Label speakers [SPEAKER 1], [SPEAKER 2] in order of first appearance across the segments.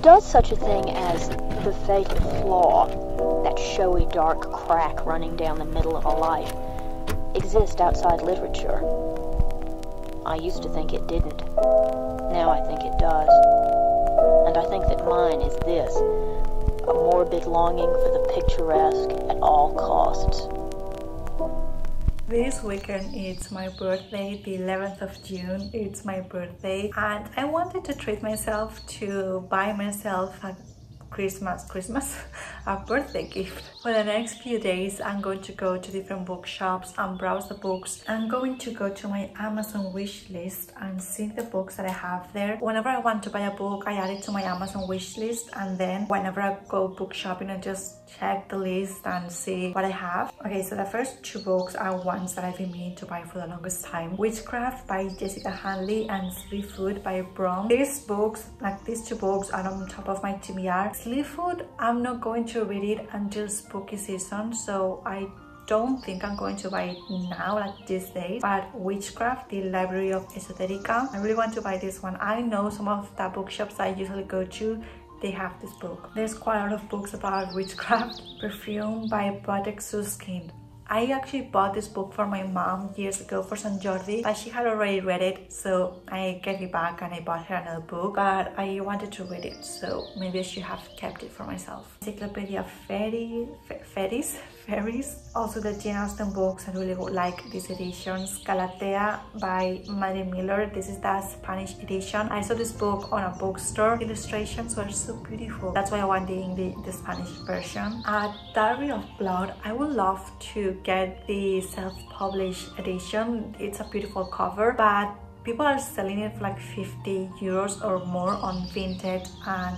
[SPEAKER 1] Does such a thing as the fatal flaw, that showy dark crack running down the middle of a life, exist outside literature? I used to think it didn't. Now I think it does. And I think that mine is this, a morbid longing for the picturesque at all costs.
[SPEAKER 2] This weekend it's my birthday, the 11th of June, it's my birthday, and I wanted to treat myself to buy myself a a birthday gift. For the next few days I'm going to go to different bookshops and browse the books. I'm going to go to my Amazon wish list and see the books that I have there. Whenever I want to buy a book, I add it to my Amazon wish list, and then whenever I go book shopping, I just check the list and see what I have. Okay, so the first two books are ones that I've been meaning to buy for the longest time. Witchcraft by Jessica Hanley and Sleep Food by Brom. These books, like these two books, are on top of my TBR. Sleep Food, I'm not going to read it until spooky season, so I don't think I'm going to buy it now, like these days. But Witchcraft, the Library of Esoterica, I really want to buy this one. I know some of the bookshops I usually go to, they have this book. There's quite a lot of books about witchcraft. Perfume by Botek Susskind. I actually bought this book for my mom years ago for St. Jordi, but she had already read it, so I gave it back and I bought her another book, but I wanted to read it, so maybe I should have kept it for myself. Encyclopedia Fairies, also the Jane Austen books. I really like these editions. Galatea by Maddie Miller. This is the Spanish edition. I saw this book on a bookstore. Illustrations were so beautiful. That's why I want the Spanish version. Diary of Blood. I would love to get the self-published edition. It's a beautiful cover, but people are selling it for like 50 euros or more on Vinted, and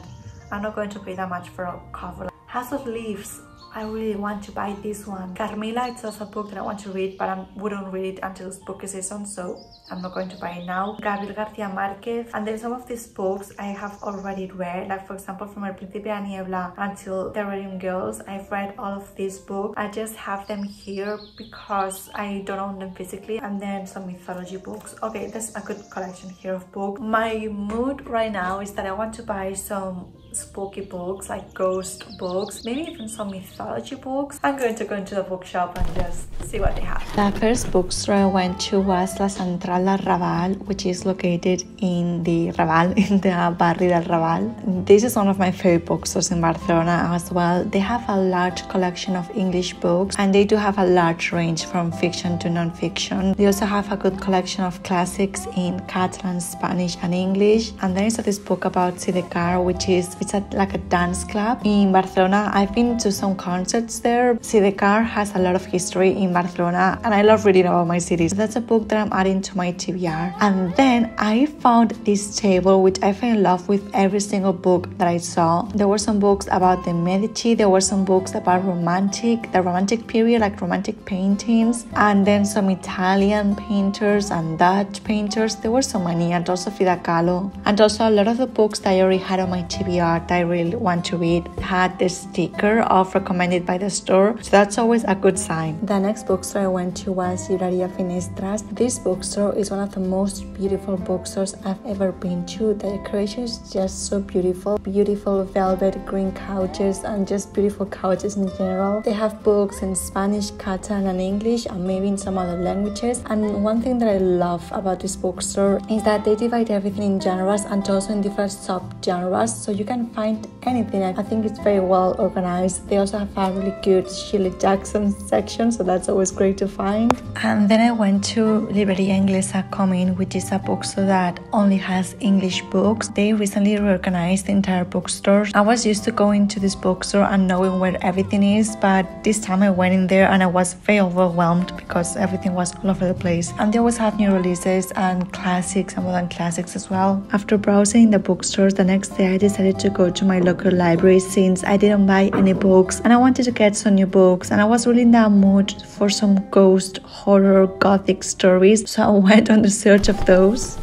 [SPEAKER 2] I'm not going to pay that much for a cover. House of Leaves. I really want to buy this one. Carmilla, it's also a book that I want to read, but I wouldn't read it until spooky season, so I'm not going to buy it now. Gabriel Garcia Marquez, and then some of these books I have already read, like for example from El Príncipe a Niebla until The Reading Girls. I've read all of these books. I just have them here because I don't own them physically. And then some mythology books. Okay, there's a good collection here of books. My mood right now is that I want to buy some spooky books, like ghost books, maybe even some mythology books. I'm going to go into the bookshop and just see what they have. The first bookstore I went to was La Central del Raval, which is located in the Raval, in the Barri del Raval. This is one of my favorite bookstores in Barcelona as well. They have a large collection of English books, and they do have a large range from fiction to non-fiction. They also have a good collection of classics in Catalan, Spanish and English. And there is this book about Sidecar, which is like a dance club in Barcelona. I've been to some concerts there. Sidecar has a lot of history in Barcelona, and I love reading about my city. So that's a book that I'm adding to my TBR. And then I found this table, which I fell in love with every single book that I saw. There were some books about the Medici, there were some books about the romantic period, like romantic paintings, and then some Italian painters and Dutch painters. There were so many, and also Frida Kahlo. And also a lot of the books that I already had on my TBR that I really want to read had the sticker of recommended by the store, so that's always a good sign. The next bookstore I went to was Llibreria Finestras. This bookstore is one of the most beautiful bookstores I've ever been to. The decoration is just so beautiful. Beautiful velvet green couches and just beautiful couches in general. They have books in Spanish, Catalan and English, and maybe in some other languages. And one thing that I love about this bookstore is that they divide everything in genres and also in different sub-genres, so you can find anything. I think it's very well organized. They also have a really good Shirley Jackson section, so that's always great to find. And then I went to Libreria Inglesa Comín, which is a bookstore that only has English books. They recently reorganized the entire bookstore. I was used to going to this bookstore and knowing where everything is, but this time I went in there and I was very overwhelmed because everything was all over the place. And they always have new releases and classics and modern classics as well. After browsing the bookstores, the next day I decided to go to my local library since I didn't buy any books and I wanted to get some new books, and I was really in that mood for some ghost, horror, gothic stories, so I went on the search of those.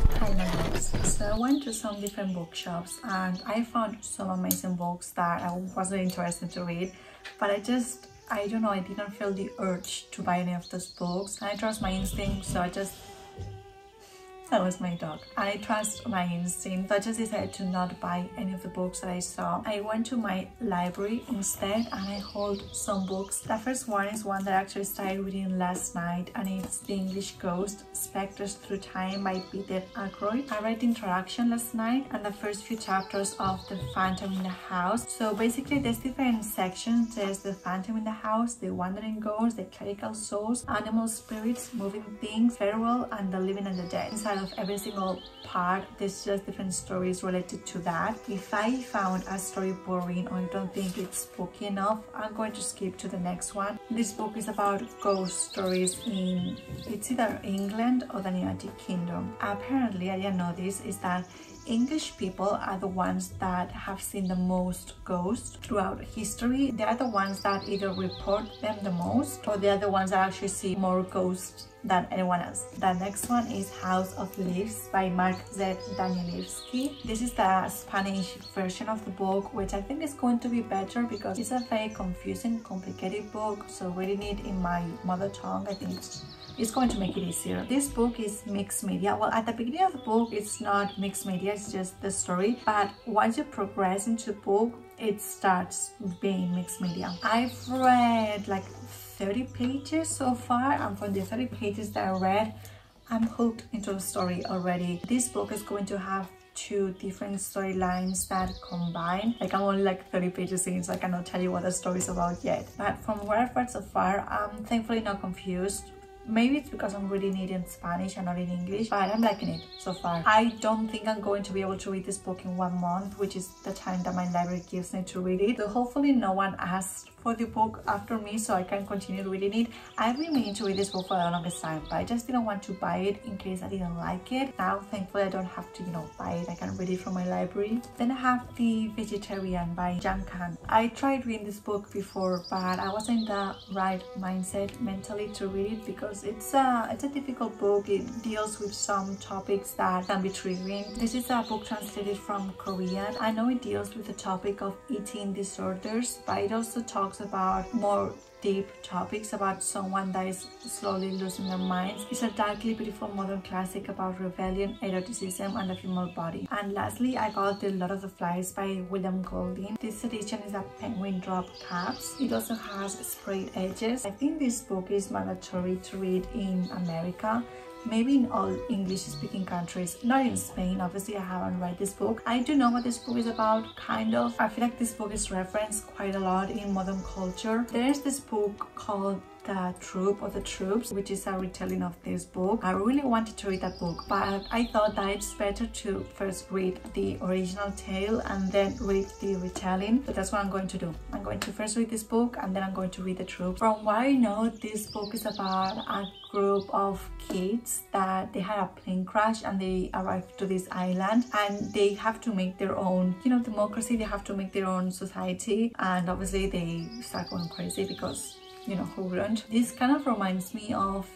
[SPEAKER 2] So I went to some different bookshops and I found some amazing books that I was really interested to read, but I don't know, I didn't feel the urge to buy any of those books, and I trust my instinct, so I just That was my dog. I trust my instinct, so I just decided to not buy any of the books that I saw. I went to my library instead and I hold some books. The first one is one that I actually started reading last night, and it's The English Ghost, Spectres Through Time by Peter Ackroyd. I read the introduction last night and the first few chapters of The Phantom in the House. So basically there's different sections. There's the Phantom in the House, the Wandering Ghosts, the Clerical Souls, Animal Spirits, Moving Things, Farewell, and the Living and the Dead. Inside of every single part there's just different stories related to that. If I found a story boring or I don't think it's spooky enough, I'm going to skip to the next one. This book is about ghost stories in, it's either England or the United Kingdom. Apparently, I didn't know this, is that English people are the ones that have seen the most ghosts throughout history. They are the ones that either report them the most, or they are the ones that actually see more ghosts than anyone else. The next one is House of Leaves by Mark Z. Danielewski. This is the Spanish version of the book, which I think is going to be better because it's a very confusing, complicated book, so reading it in my mother tongue, I think it's going to make it easier. This book is mixed media. Well, at the beginning of the book, it's not mixed media, it's just the story. But once you progress into the book, it starts being mixed media. I've read like 30 pages so far, and from the 30 pages that I read, I'm hooked into the story already. This book is going to have 2 different storylines that combine. Like, I'm only like 30 pages in, so I cannot tell you what the story is about yet. But from what I've read so far, I'm thankfully not confused. Maybe it's because I'm reading it in Spanish and not in English, but I'm liking it so far. I don't think I'm going to be able to read this book in 1 month, which is the time that my library gives me to read it. So hopefully no one asked for the book after me, so I can continue reading it. I've been meaning to read this book for the longest time, but I just didn't want to buy it in case I didn't like it. Now, thankfully, I don't have to, buy it. I can read it from my library. Then I have The Vegetarian by Han Kang. I tried reading this book before, but I wasn't in the right mindset mentally to read it because it's a difficult book. It deals with some topics that can be triggering. This is a book translated from Korean. I know it deals with the topic of eating disorders, but it also talks about more deep topics about someone that is slowly losing their minds. It's a darkly beautiful modern classic about rebellion, eroticism, and the female body. And lastly, I got The Lord of the Flies by William Golding. This edition is a penguin drop caps. It also has sprayed edges. I think this book is mandatory to read in America. Maybe in all English-speaking countries, not in Spain. Obviously, I haven't read this book. I do know what this book is about, kind of. I feel like this book is referenced quite a lot in modern culture. There's this book called The Troop or The Troops, which is a retelling of this book. I really wanted to read that book, but I thought that it's better to first read the original tale and then read the retelling. So that's what I'm going to do. I'm going to first read this book and then I'm going to read The Troop. From what I know, this book is about a group of kids that they had a plane crash and they arrived to this island and they have to make their own, democracy. They have to make their own society, and obviously they start going crazy because who wouldn't? This kind of reminds me of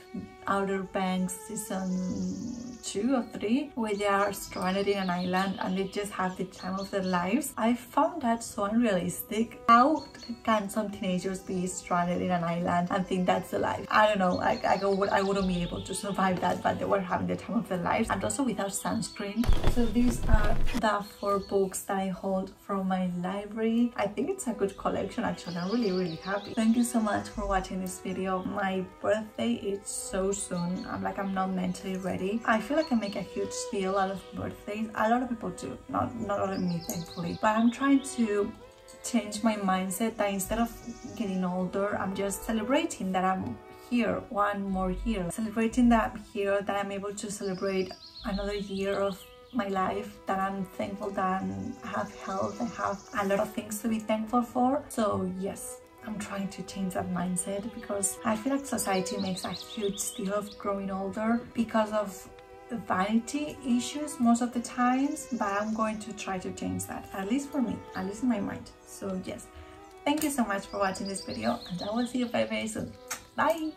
[SPEAKER 2] Outer Banks season 2 or 3, where they are stranded in an island and they just have the time of their lives. I found that so unrealistic. How can some teenagers be stranded in an island and think that's the life? I don't know. I wouldn't be able to survive that, but they were having the time of their lives, and also without sunscreen. So these are the 4 books that I hold from my library. I think it's a good collection actually. I'm really happy. Thank you so much for watching this video. My birthday is so soon. I'm not mentally ready. I feel like I make a huge deal out of birthdays. A lot of people do, not only me, thankfully. But I'm trying to change my mindset that instead of getting older, I'm just celebrating that I'm here, one more year. Celebrating that I'm here, that I'm able to celebrate another year of my life, that I'm thankful that I have health, I have a lot of things to be thankful for. So yes, I'm trying to change that mindset because I feel like society makes a huge deal of growing older because of vanity issues most of the times, but I'm going to try to change that, at least for me, at least in my mind. So yes, thank you so much for watching this video, and I will see you very soon. Bye!